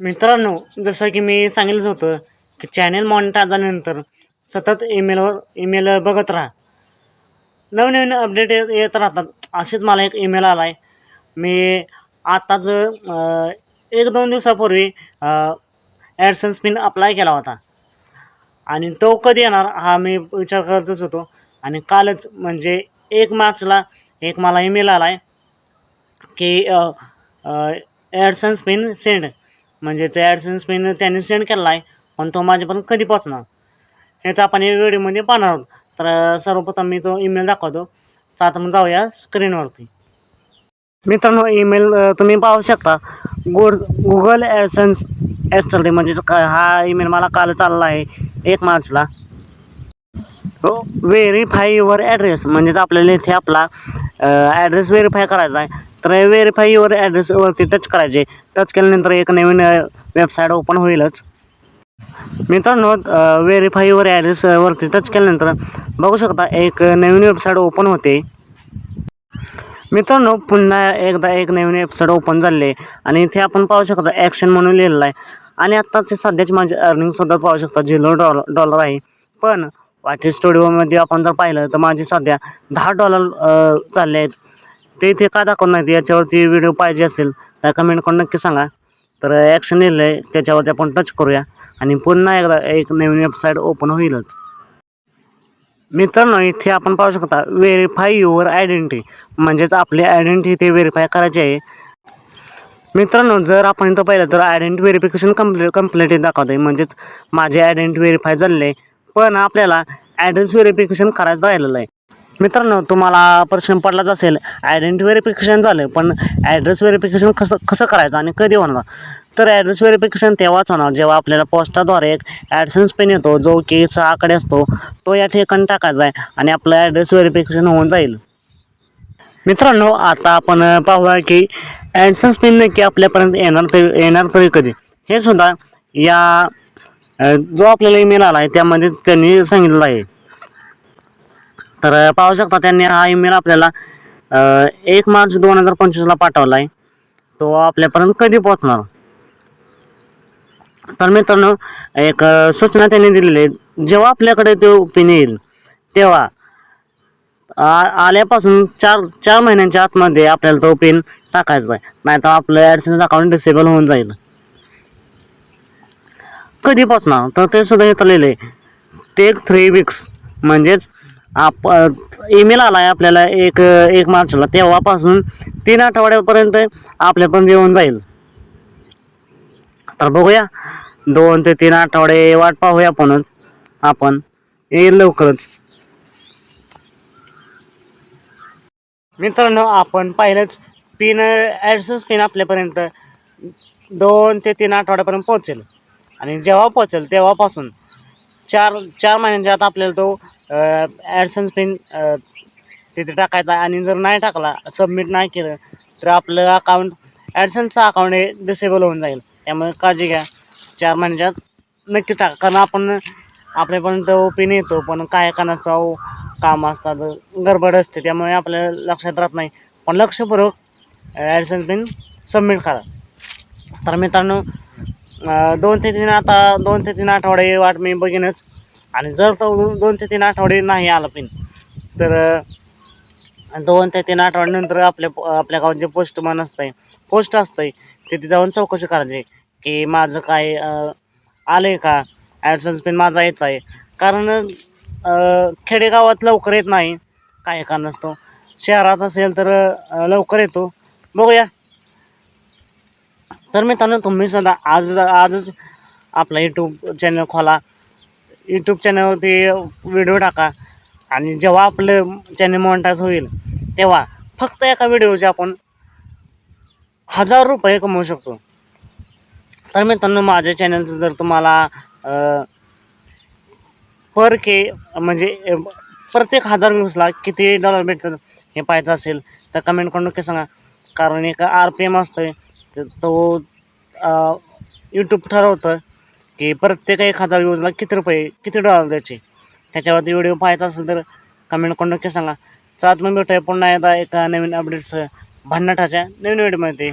मित्रांनो, जसं की मी सांगितलंच होतं की चॅनेल मॉनिटाईज झाल्यानंतर सतत ईमेल बघत राहा. नवनवीन अपडेट येत राहतात. असेच मला एक ईमेल आला आहे. मी आताच 1-2 दिवसापूर्वी ॲडसेन्स पिन अप्लाय केला होता आणि तो कधी येणार हा मी विचार करतच होतो. आणि कालच म्हणजे 1 मार्चला एक मला ईमेल आला आहे की ॲडसेन्स पिन सेंड, म्हणजेच ॲडसेन्स पिन त्यांनी सेंड केला आहे, पण तो माझ्यापर्यंत कधी पोहोचणार हेच आपण या व्हिडिओमध्ये पाहणार आहोत. तर सर्वप्रथम मी तो ईमेल दाखवतो. तर आता मग जाऊया स्क्रीनवरती. मित्रांनो, ईमेल तुम्ही पाहू शकता. गुगल ॲडसेन्स एस्टरडे, म्हणजेच हा ईमेल मला काल चालला आहे 1 मार्चला. हो, व्हेरीफाय युअर ॲड्रेस, म्हणजेच आपल्याला इथे आपला ॲड्रेस व्हेरीफाय करायचा आहे. तर व्हेरीफाय युअर ॲड्रेसवरती टच करायचे. टच केल्यानंतर एक नवीन वेबसाईट ओपन होईलच. मित्रांनो, व्हेरीफाय युअर ॲड्रेसवरती टच केल्यानंतर बघू शकता एक नवीन वेबसाईट ओपन होते. मित्रांनो, पुन्हा एकदा एक नवीन वेबसाईट ओपन झाली आहे आणि इथे आपण पाहू शकता ॲक्शन म्हणून लिहिलेलं आहे. आणि आत्ताचे सध्याची माझी अर्निंगसुद्धा पाहू शकता $0 आहे. पण वाटेल स्टुडिओमध्ये आपण जर पाहिलं तर माझे सध्या $10 चालले आहेत. ते इथे का दाखवत नाहीत, याच्यावरती व्हिडिओ पाहिजे असेल तर कमेंट करून नक्की सांगा. तर ॲक्शन लिहिलं आहे त्याच्यावरती आपण टच करूया आणि पुन्हा एकदा एक नवीन वेबसाईट ओपन होईलच. मित्रांनो, इथे आपण पाहू शकता व्हेरीफाय युअर आयडेंटिटी, म्हणजेच आपली आयडेंटिटी व्हेरीफाय करायची आहे. मित्रांनो, जर आपण इथं पाहिलं तर आयडेंटिटी व्हेरिफिकेशन कंप्लीट दाखवत आहे, म्हणजेच माझे आयडेंटिटी व्हेरीफाय झालेले आहे. पण आपल्याला ॲड्रेस व्हेरिफिकेशन करायचं राहिलेलं आहे. मित्रांनो, तुम्हाला प्रश्न पडलाच असेल, आयडेंटिटी व्हेरिफिकेशन झालं पण ॲड्रेस व्हेरिफिकेशन कसं कसं करायचं आणि कधी होणार. तर ॲड्रेस व्हेरिफिकेशन तेव्हाच होणार जेव्हा आपल्याला पोस्टाद्वारे एक ॲडसेन्स पिन येतो, जो की 6 आकडे असतो. तो या ठिकाणी टाकायचा आहे आणि आपलं ॲड्रेस व्हेरिफिकेशन होऊन जाईल. मित्रांनो, आता आपण पाहूया की ॲडसेन्स पिन नक्की आपल्यापर्यंत येणार तरी कधी, हे सुद्धा या जो आपल्याला ईमेल आला आहे त्यामध्ये त्यांनी सांगितलं आहे. तर पाहू शकता त्यांनी हा ईमेल आपल्याला 1 मार्च 2025ला पाठवला आहे. तो आपल्यापर्यंत कधी पोहोचणार. तर मित्रांनो, एक सूचना त्यांनी दिलेली आहे. जेव्हा आपल्याकडे तो पिन येईल तेव्हा आल्यापासून 4 महिन्यांच्या आतमध्ये आपल्याला तो पिन टाकायचा आहे, नाहीतर आपलं ॲडसेन्स अकाउंट डिसेबल होऊन जाईल. कधी पोचणार तर ते सुद्धा इथं लिहिलं आहे. टेक 3 वीक्स, म्हणजेच ईमेल आला आहे आपल्याला 1 मार्चला, तेव्हापासून 3 आठवड्यापर्यंत आपल्यापर्यंत येऊन जाईल. तर बघूया, 2 ते 3 आठवडे वाट पाहूया आपण येईल लवकरच. मित्रांनो, आपण पाहिलंच ॲड्रेस पिन आपल्यापर्यंत 2 ते 3 आठवड्यापर्यंत पोहोचेल. आणि जेव्हा पोहोचेल तेव्हापासून 4 महिन्यांच्या आत आपल्याला तो ॲडसेन्स पिन तिथे टाकायचा आहे. आणि जर नाही टाकला, सबमिट नाही केलं तर आपलं अकाउंट ॲडसेन्सचं अकाउंट हे डिसेबल होऊन जाईल. त्यामुळे काळजी घ्या. 4 महिन्याच्या आत नक्कीच टाका, कारण आपल्यापर्यंत पिन येतो पण काय कारणास्तव काम असतात, गडबड असते, त्यामुळे आपल्याला लक्षात राहत नाही. पण लक्षपूर्वक ॲडसेन्स पिन सबमिट करा. तर मित्रांनो, 2 ते 3 आठवडे वाट मी बघीनच. आणि जर तो 2 ते 3 आठवडे नाही आला पिन, तर 2 ते 3 आठवड्यानंतर आपल्या गावात जे पोस्ट असतं तिथे जाऊन चौकशी करायची की माझं काय आलं आहे का, ॲडसेन्स पिन माझा यायचा आहे. कारण खेडेगावात लवकर येत नाही काही कारणास्तव, शहरात असेल तर लवकर येतो. बघूया. तर मित्रांनो, तुम्ही सुद्धा आजच आपला यूट्यूब चॅनल खोला. यूट्यूब चॅनलवरती व्हिडिओ टाका आणि जेव्हा आपलं चॅनल मॉनिटाईज होईल तेव्हा फक्त एका व्हिडिओचे आपण ₹1000 कमवू शकतो. तर मित्रांनो, माझ्या चॅनलचं जर तुम्हाला पर के म्हणजे प्रत्येक 1000 व्ह्यूजला किती डॉलर भेटतात हे पाहायचं असेल तर कमेंट करून नक्की सांगा. कारण एक RPM असतं, तो यूट्यूब ठरवतं की प्रत्येक 1000 व्ह्यूजला किती डॉलर द्यायचे. त्याच्यावरती व्हिडिओ पाहायचा असेल तर कमेंट करून नक्की सांगा. मग भेटूया पुन्हा एकदा एका नवीन अपडेट्ससह भन्नाटाच्या नवीन व्हिडिओमध्ये.